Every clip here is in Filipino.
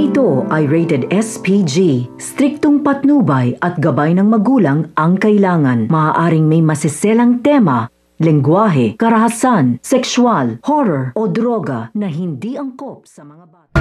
Ito ay rated SPG. Striktong patnubay at gabay ng magulang ang kailangan. Maaaring may masiselang tema, lengguwahe, karahasan, sexual, horror o droga na hindi angkop sa mga bata.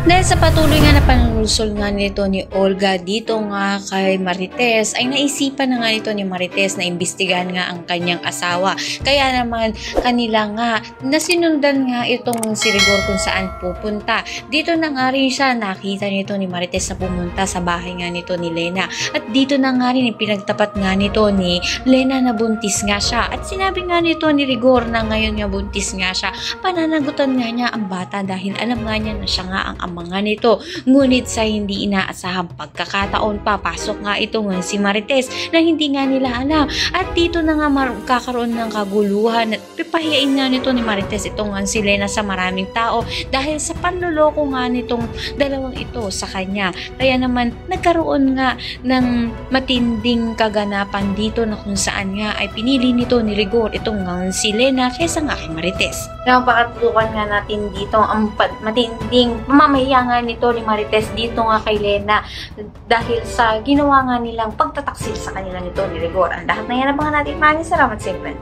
Dahil sa patuloy nga na panunulsol nga nito ni Olga dito nga kay Marites, ay naisipan na nga nito ni Marites na imbestigahan nga ang kanyang asawa. Kaya naman kanila nga nasinundan nga itong si Rigor kung saan pupunta. Dito na nga rin siya nakita nito ni Marites na pumunta sa bahay nga nito ni Lena. At dito na nga rin pinagtapat nga nito ni Lena na buntis nga siya. At sinabi nga nito ni Rigor na ngayon nga buntis nga siya, pananagutan nga niya ang bata dahil alam nga niya na siya nga ang ama nga nito. Ngunit sa hindi inaasahang pagkakataon papasok nga ito nga si Marites na hindi nga nila alam. At dito na nga magkakaroon ng kaguluhan at pipahiyain nga nito ni Marites itong nga si Lena sa maraming tao dahil sa panloloko nga nitong dalawang ito sa kanya. Kaya naman nagkaroon nga ng matinding kaganapan dito na kung saan nga ay pinili nito ni Rigor itong nga si Lena kaysa nga kay Marites. Napakatutukan nga natin dito ang matinding mamaya nga nito ni Marites dito nga kay Lena dahil sa ginawa nga nilang pagtataksil sa kanila nito ni Rigor. Ang lahat na yan abangan natin. Maraming salamat sa event.